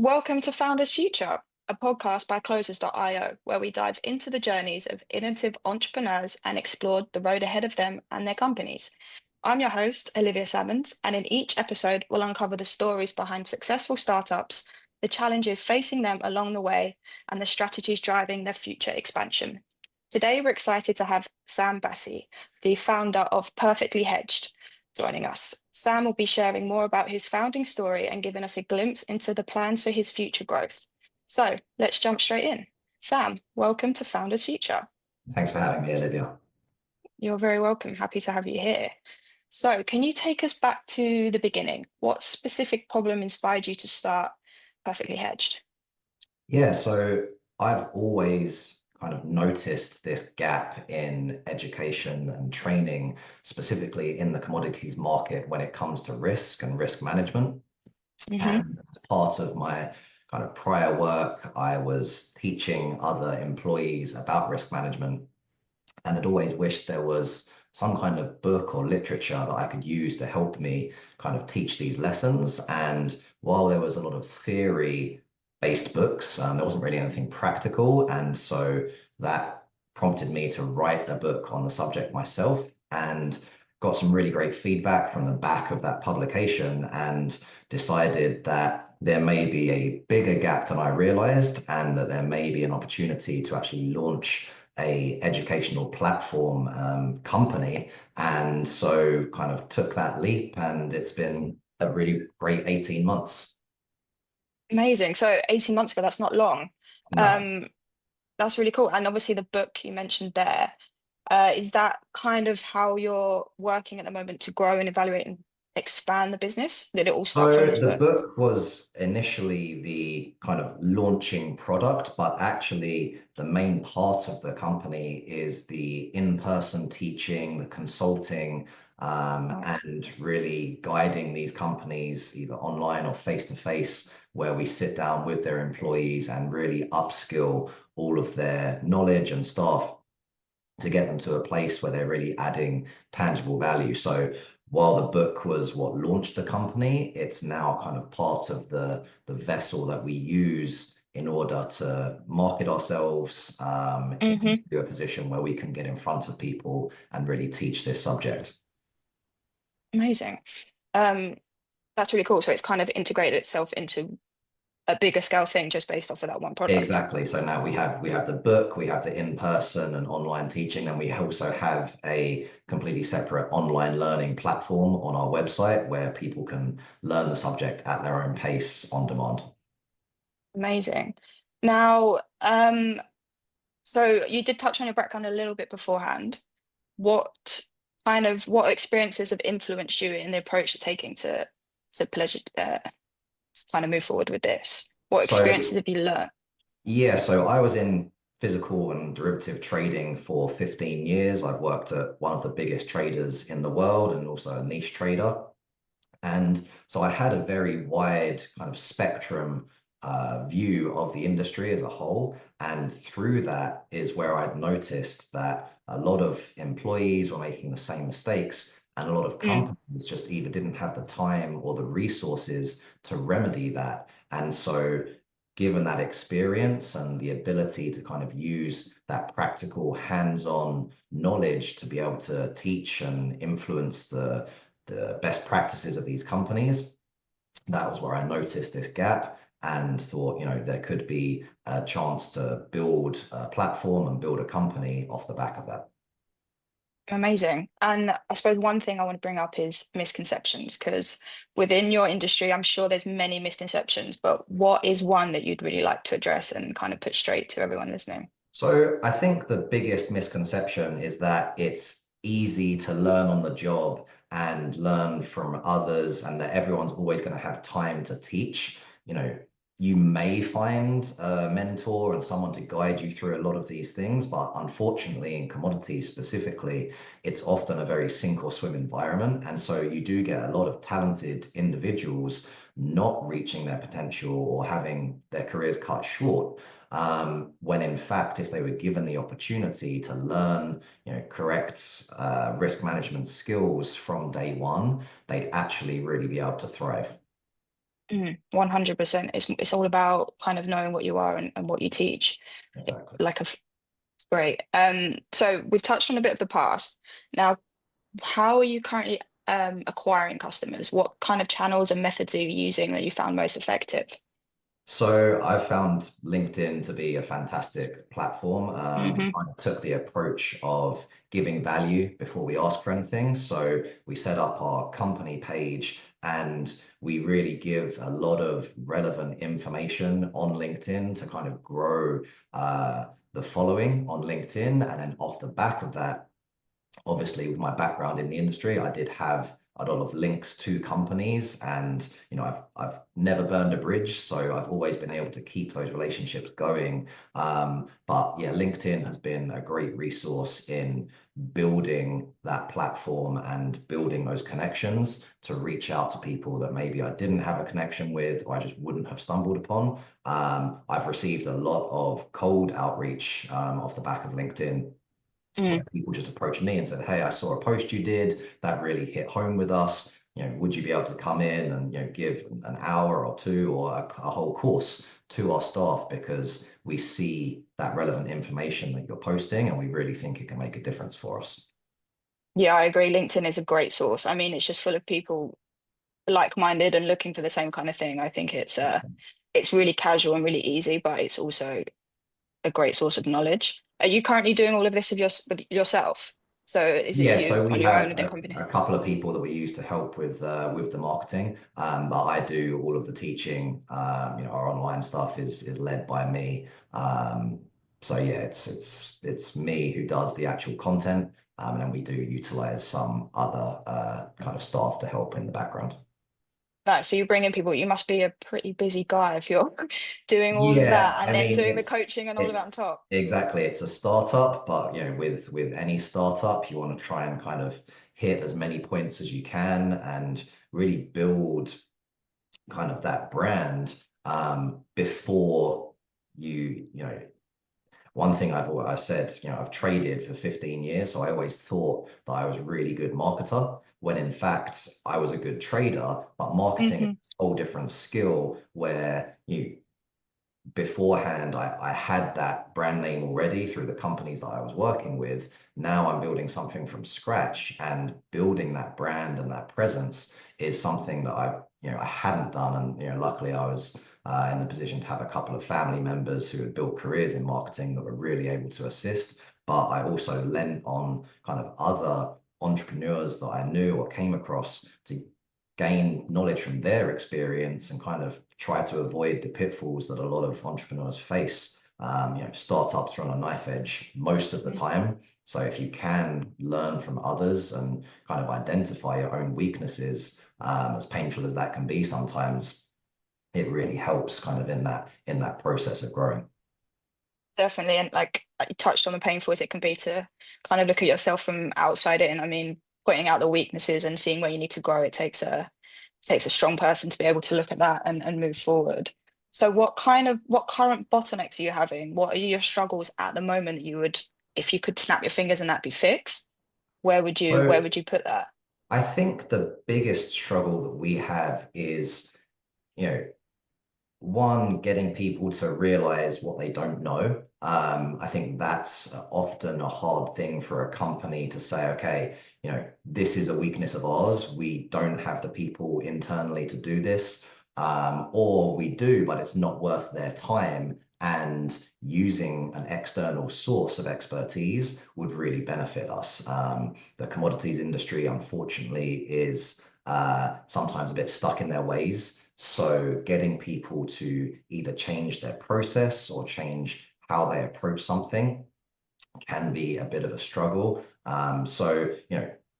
Welcome to Founders Future, a podcast by Closers.io, where we dive into the journeys of innovative entrepreneurs and explore the road ahead of them and their companies. I'm your host, Olivia Salmons, and in each episode, we'll uncover the stories behind successful startups, the challenges facing them along the way, and the strategies driving their future expansion. Today, we're excited to have Sam Basi, the founder of Perfectly Hedged, joining us. Sam will be sharing more about his founding story and giving us a glimpse into the plans for his future growth. So let's jump straight in. Sam, welcome to Founders Future. Thanks for having me, Olivia. You're very welcome. Happy to have you here. So, can you take us back to the beginning? What specific problem inspired you to start Perfectly Hedged? Yeah, so I've always kind of noticed this gap in education and training, specifically in the commodities market when it comes to risk and risk management. Mm-hmm. And as part of my kind of prior work, I was teaching other employees about risk management and had always wished there was some kind of book or literature that I could use to help me kind of teach these lessons. And while there was a lot of theory based books, there wasn't really anything practical. And so that prompted me to write a book on the subject myself and got some really great feedback from the back of that publication and decided that there may be a bigger gap than I realized and that there may be an opportunity to actually launch a educational platform company. And so kind of took that leap and it's been a really great 18 months. Amazing. So 18 months ago, that's not long. No. Um, that's really cool. And obviously the book you mentioned there, is that kind of how you're working at the moment to grow and evaluate and expand the business? Did it all start from So this the book? book was initially the kind of launching product, but actually the main part of the company is the in-person teaching, the consulting, Nice. and really guiding these companies either online or face-to-face, where we sit down with their employees and really upskill all of their knowledge and staff to get them to a place where they're really adding tangible value. So while the book was what launched the company, it's now kind of part of the vessel that we use in order to market ourselves Hmm. into a position where we can get in front of people and really teach this subject. Amazing. Um, that's really cool. So it's kind of integrated itself into a bigger scale thing just based off of that one product. Exactly. So now we have the book, we have the in-person and online teaching, and we also have a completely separate online learning platform on our website where people can learn the subject at their own pace on demand. Amazing. Now, so you did touch on your background a little bit beforehand. What what experiences have influenced you in the approach to taking to pleasure to kind of move forward with this? What So experiences have you learned? yeah, so I was in physical and derivative trading for 15 years. I've worked at one of the biggest traders in the world and also a niche trader. And so I had a very wide kind of spectrum view of the industry as a whole. And through that is where I'd noticed that a lot of employees were making the same mistakes. And a lot of Mm, companies just either didn't have the time or the resources to remedy that. And so, given that experience and the ability to kind of use that practical hands-on knowledge to be able to teach and influence the best practices of these companies, that was where I noticed this gap and thought, there could be a chance to build a platform and build a company off the back of that. amazing. And I suppose one thing I want to bring up is misconceptions, because within your industry, I'm sure there's many misconceptions, but what is one that you'd really like to address and kind of put straight to everyone listening? So I think the biggest misconception is that it's easy to learn on the job and learn from others, and that everyone's always going to have time to teach. You know, you may find a mentor and someone to guide you through a lot of these things, but unfortunately, in commodities specifically, it's often a very sink or swim environment. And so you do get a lot of talented individuals not reaching their potential or having their careers cut short, when in fact, if they were given the opportunity to learn, correct risk management skills from day one, they'd actually really be able to thrive. 100%. It's all about kind of knowing what you are and what you teach. Exactly. Like a, it's great. So we've touched on a bit of the past. Now, how are you currently acquiring customers? What kind of channels and methods are you using that you found most effective? So I found LinkedIn to be a fantastic platform. Hmm. I took the approach of giving value before we ask for anything. So we set up our company page and we really give a lot of relevant information on LinkedIn to kind of grow the following on LinkedIn. And then off the back of that, obviously with my background in the industry, I did have a lot of links to companies, and I've never burned a bridge, so I've always been able to keep those relationships going. But yeah, LinkedIn has been a great resource in building that platform and building those connections to reach out to people that maybe I didn't have a connection with or I just wouldn't have stumbled upon. I've received a lot of cold outreach off the back of LinkedIn, where Mm. people just approached me and said, "Hey, I saw a post you did that really hit home with us. Would you be able to come in and give an hour or two or a whole course to our staff because we see that relevant information that you're posting and we really think it can make a difference for us." Yeah, I agree. LinkedIn is a great source. I mean, it's just full of people like-minded and looking for the same kind of thing. I think it's really casual and really easy, but it's also a great source of knowledge. Are you currently doing all of this with yourself? So is this Yeah, you so we on your have own in the company? a couple of people that we use to help with the marketing, but I do all of the teaching. Our online stuff is led by me. So yeah, it's me who does the actual content, and then we do utilize some other kind of staff to help in the background. Right, so you bring in people. You must be a pretty busy guy if you're doing all of Yeah, that I and then mean doing the coaching and all of that on it's top. exactly it's a startup, but with any startup, you want to try and kind of hit as many points as you can and really build kind of that brand before you know one thing I've said, I've traded for 15 years, so I always thought that I was a really good marketer, when in fact I was a good trader, but marketing is Hmm. a whole different skill where you beforehand, I had that brand name already through the companies that I was working with. Now I'm building something from scratch, and building that brand and that presence is something that I hadn't done. And luckily I was in the position to have a couple of family members who had built careers in marketing that were really able to assist. But I also lent on kind of other entrepreneurs that I knew or came across to gain knowledge from their experience and kind of try to avoid the pitfalls that a lot of entrepreneurs face. Startups are on a knife edge most of the time. So if you can learn from others and kind of identify your own weaknesses, as painful as that can be sometimes, it really helps kind of in that process of growing. Definitely, and like you touched on the painful as it can be to kind of look at yourself from outside in. I mean, pointing out the weaknesses and seeing where you need to grow, it takes a strong person to be able to look at that and move forward. So what current bottlenecks are you having? What are your struggles at the moment that you would, if you could snap your fingers and that be fixed, where So would you put that? I think the biggest struggle that we have is, you know, one, getting people to realize what they don't know. I think that's often a hard thing for a company to say, okay, this is a weakness of ours. We don't have the people internally to do this, or we do, but it's not worth their time. And using an external source of expertise would really benefit us. The commodities industry, unfortunately, is sometimes a bit stuck in their ways. So getting people to either change their process or change how they approach something can be a bit of a struggle. So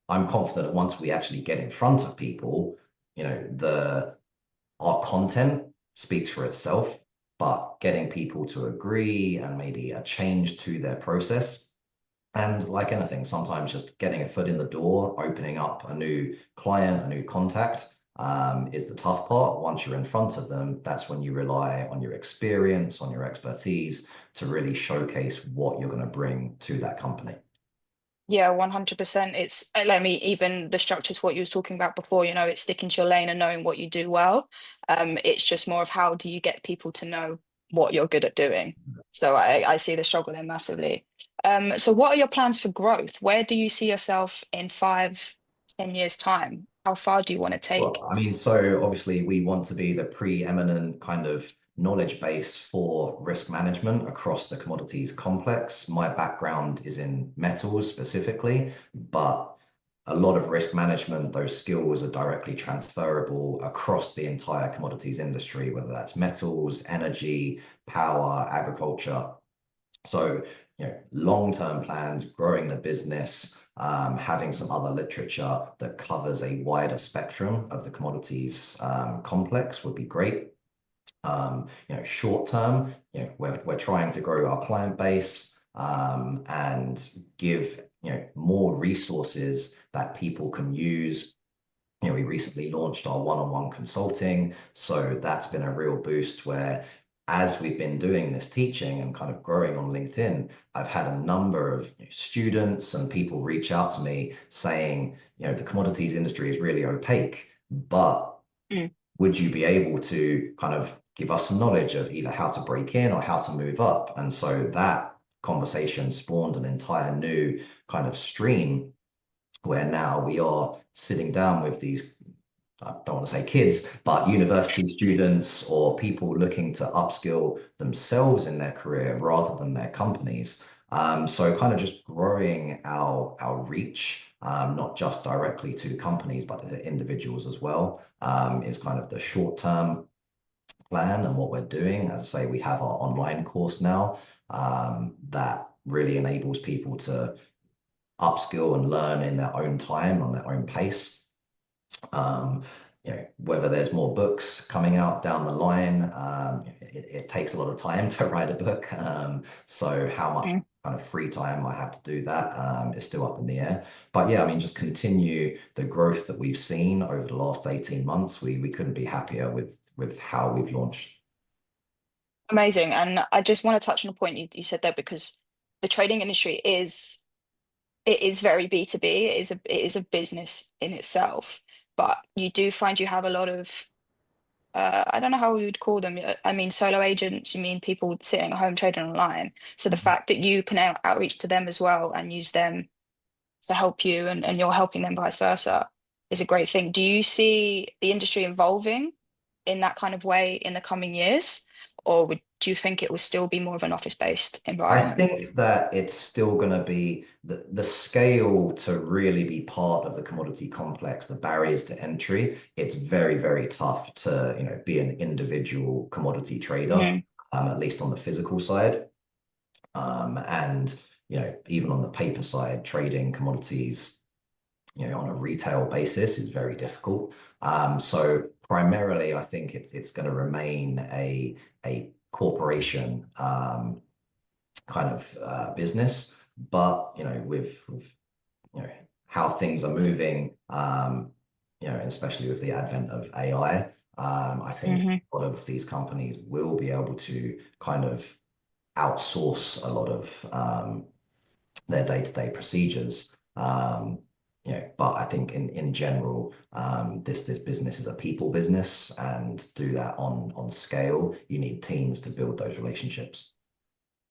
I'm confident that once we actually get in front of people, the our content speaks for itself, but getting people to agree and maybe a change to their process, and like anything, sometimes just getting a foot in the door, opening up a new client, a new contact, is the tough part. Once you're in front of them, that's when you rely on your experience, on your expertise to really showcase what you're going to bring to that company. Yeah, 100%. It's like me, even the structures, what you was talking about before, it's sticking to your lane and knowing what you do well. It's just more of how do you get people to know what you're good at doing. So I see the struggle there massively. So what are your plans for growth? Where do you see yourself in 5, 10 years' time? How far do you want to take? Well, I mean, so obviously we want to be the preeminent kind of knowledge base for risk management across the commodities complex. My background is in metals specifically, but a lot of risk management, those skills are directly transferable across the entire commodities industry, whether that's metals, energy, power, agriculture. So, long-term plans, growing the business, having some other literature that covers a wider spectrum of the commodities complex would be great. Short term, we're trying to grow our client base and give more resources that people can use. We recently launched our one-on-one consulting, so that's been a real boost where as we've been doing this teaching and kind of growing on LinkedIn, I've had a number of students and people reach out to me saying, the commodities industry is really opaque, but Mm. would you be able to kind of give us some knowledge of either how to break in or how to move up? And so that conversation spawned an entire new kind of stream where now we are sitting down with these, I don't want to say kids, but university students or people looking to upskill themselves in their career rather than their companies. So kind of just growing our reach, not just directly to companies, but to individuals as well, is kind of the short term plan and what we're doing. As I say, we have our online course now that really enables people to upskill and learn in their own time on their own pace. Um, whether there's more books coming out down the line, it takes a lot of time to write a book. So how much Mm. kind of free time I have to do that is still up in the air. But yeah, I mean, just continue the growth that we've seen over the last 18 months. We couldn't be happier with how we've launched. Amazing. And I just want to touch on a point you said there because the trading industry it is very B2B. It is a business in itself, but you do find you have a lot of I don't know how we would call them. I mean, solo agents, you mean people sitting at home trading online. So the fact that you can outreach to them as well and use them to help you and you're helping them vice versa is a great thing. Do you see the industry evolving in that kind of way in the coming years? Or do you think it will still be more of an office-based I environment? think that it's still going to be the scale to really be part of the commodity complex, the barriers to entry. It's very, very tough to, be an individual commodity trader, Mm, at least on the physical side. And, even on the paper side, trading commodities, on a retail basis is very difficult. So primarily, I think it's going to remain a corporation kind of business. But with how things are moving, and especially with the advent of AI, I think hmm a lot of these companies will be able to kind of outsource a lot of their day-to-day procedures. But I think in general, this business is a people business, and to do that on scale, you need teams to build those relationships.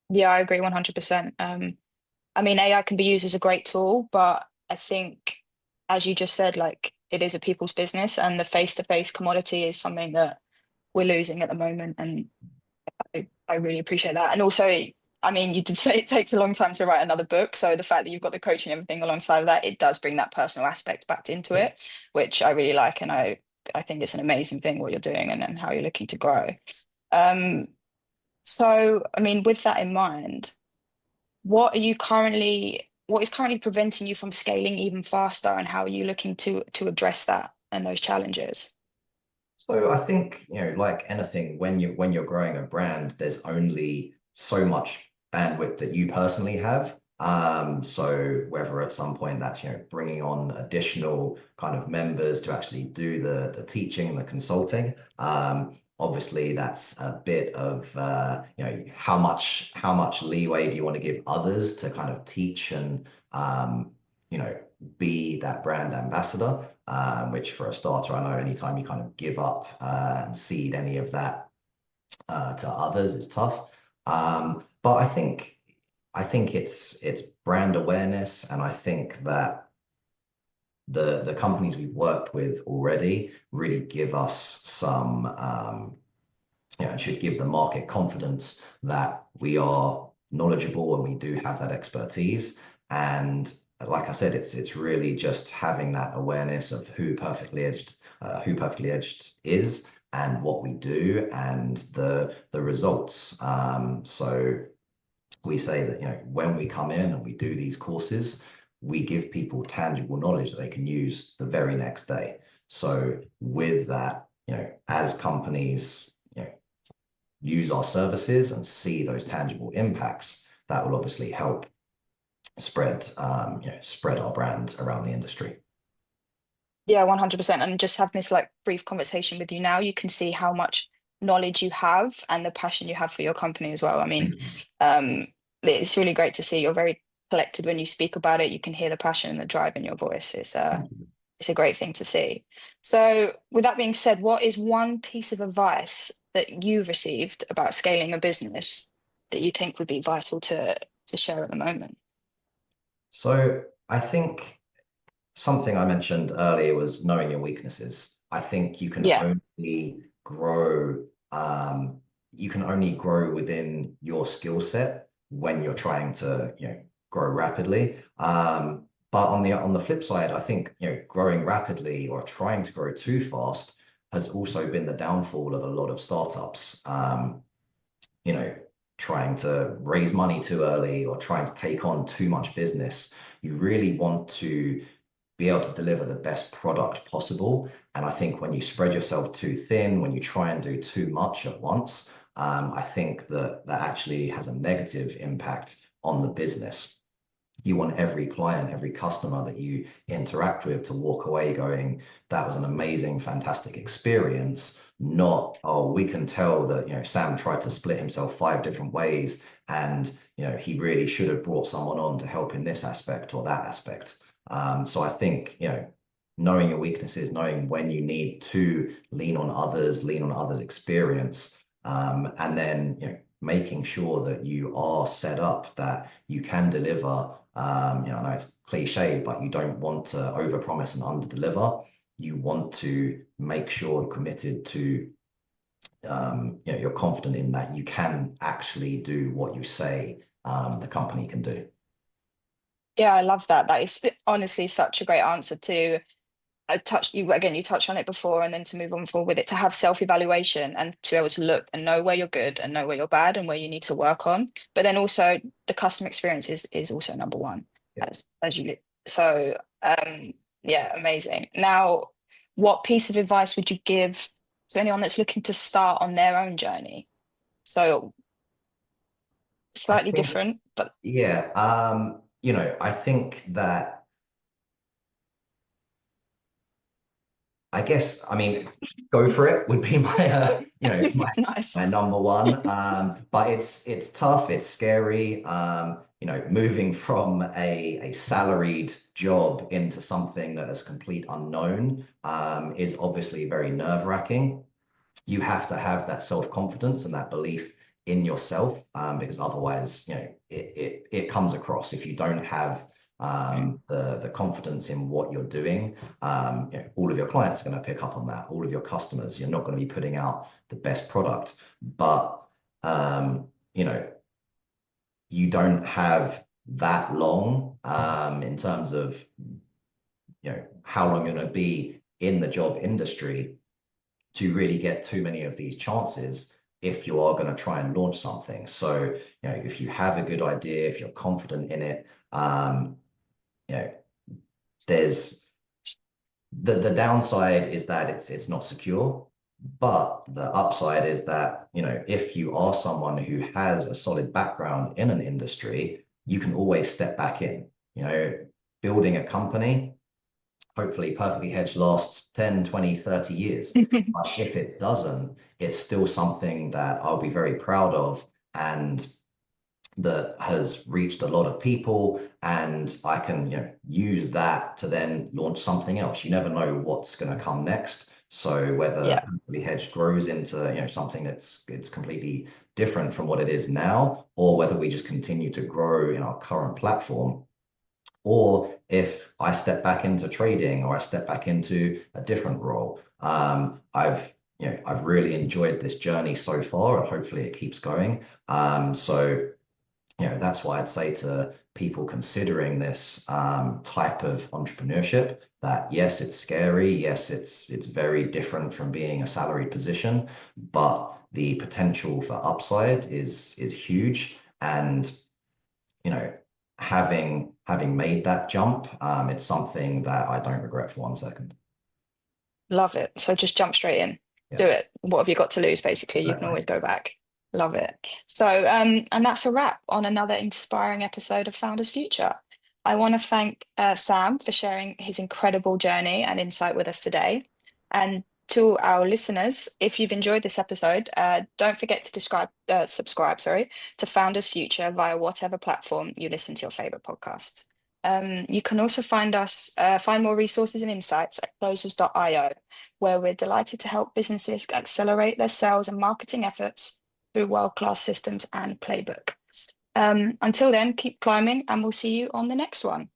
Yeah, I agree 100%. I mean, AI can be used as a great tool, but I think, as you just said, like it is a people's business, and the face-to-face commodity is something that we're losing at the moment. And I really appreciate that. And also, I mean, you did say it takes a long time to write another book. So the fact that you've got the coaching and everything alongside of that, it does bring that personal aspect back into Yeah. it, which I really like. And I think it's an amazing thing what you're doing and how you're looking to grow. Um, so, I mean, with that in mind, what is currently preventing you from scaling even faster, and how are you looking to address that and those challenges? So I think, like anything, when you're growing a brand, there's only so much bandwidth that you personally have. So whether at some point that's, bringing on additional kind of members to actually do the teaching and the consulting, obviously that's a bit of how much leeway do you want to give others to kind of teach and you know be that brand ambassador, which for a starter, I know anytime you kind of give up and cede any of that to others is tough. But I think it's brand awareness, and I think that the companies we've worked with already really give us some should give the market confidence that we are knowledgeable and we do have that expertise. And like I said, it's really just having that awareness of who Perfectly Edged is and what we do and the results. So we say that when we come in and we do these courses, we give people tangible knowledge that they can use the very next day. So with that, as companies, use our services and see those tangible impacts, that will obviously help spread our brand around the industry. Yeah, 100%. And just having this like brief conversation with you now, you can see how much knowledge you have and the passion you have for your company as well. I mean, um, it's really great to see you're very collected when you speak about it. You can hear the passion and the drive in your voice. It's a great thing to see. So, with that being said, what is one piece of advice that you've received about scaling a business that you think would be vital to share at the moment? So I think something I mentioned earlier was knowing your weaknesses. I think Yeah, you can only grow within your skill set when you're trying to, grow rapidly. But on the flip side, I think, growing rapidly or trying to grow too fast has also been the downfall of a lot of startups. You know, Trying to raise money too early or trying to take on too much business. You really want to be able to deliver the best product possible. And I think when you spread yourself too thin, when you try and do too much at once, I think that that actually has a negative impact on the business. You want every client, every customer that you interact with to walk away going, that was an amazing, fantastic experience. Not, oh, we can tell that, Sam tried to split himself 5 different ways and, he really should have brought someone on to help in this aspect or that aspect. So I think, knowing your weaknesses, knowing when you need to lean on others' experience, and then, making sure that you are set up that you can deliver. I know it's cliche, but you don't want to overpromise and underdeliver. You want to make sure you're committed to, you're confident in that you can actually do what you say the company can do. yeah, I love that. That is honestly such a great answer to I touched you again, you touched on it before, and then to move on forward with it, to have self-evaluation and to be able to look and know where you're good and know where you're bad and where you need to work on. But then also the customer experience is also number one Yeah. as you so yeah, amazing. Now, what piece of advice would you give to anyone that's looking to start on their own journey? So I slightly think, different, but yeah, I think that I guess, I mean, go for it would be my, nice. my number one. But it's tough, it's scary. Moving from a salaried job into something that is complete unknown, is obviously very nerve-wracking. You have to have that self-confidence and that belief in yourself, because otherwise, it comes across. If you don't have the confidence in what you're doing, all of your clients are going to pick up on that. All of your customers, you're not going to be putting out the best product, but you don't have that long in terms of how long you're going to be in the job industry to really get too many of these chances if you are going to try and launch something. So, if you have a good idea, if you're confident in it, you know, there's the downside is that it's not secure, but the upside is that, if you are someone who has a solid background in an industry, you can always step back in. Building a company, hopefully Perfectly Hedged lasts 10, 20, 30 years. But if it doesn't, it's still something that I'll be very proud of and that has reached a lot of people, and I can, use that to then launch something else. You never know what's going to come next. So whether Yeah. Perfectly Hedged grows into, something that's it's completely different from what it is now, or whether we just continue to grow in our current platform, or if I step back into trading or I step back into a different role. I've really enjoyed this journey so far, and hopefully it keeps going. So that's why I'd say to people considering this type of entrepreneurship that yes, it's scary, yes, it's very different from being a salaried position, but the potential for upside is huge. And you know, having made that jump, it's something that I don't regret for 1 second. Love it. So just jump straight in. Yeah, Do it. What have you got to lose, basically? You can exactly. always go back. Love it. So, and that's a wrap on another inspiring episode of Founders Future. I want to thank Sam for sharing his incredible journey and insight with us today. And to our listeners, if you've enjoyed this episode, don't forget to subscribe, sorry, to Founders Future via whatever platform you listen to your favorite podcasts. You can also find more resources and insights at closers.io, where we're delighted to help businesses accelerate their sales and marketing efforts through world-class systems and playbook. Until then, keep climbing, and we'll see you on the next one.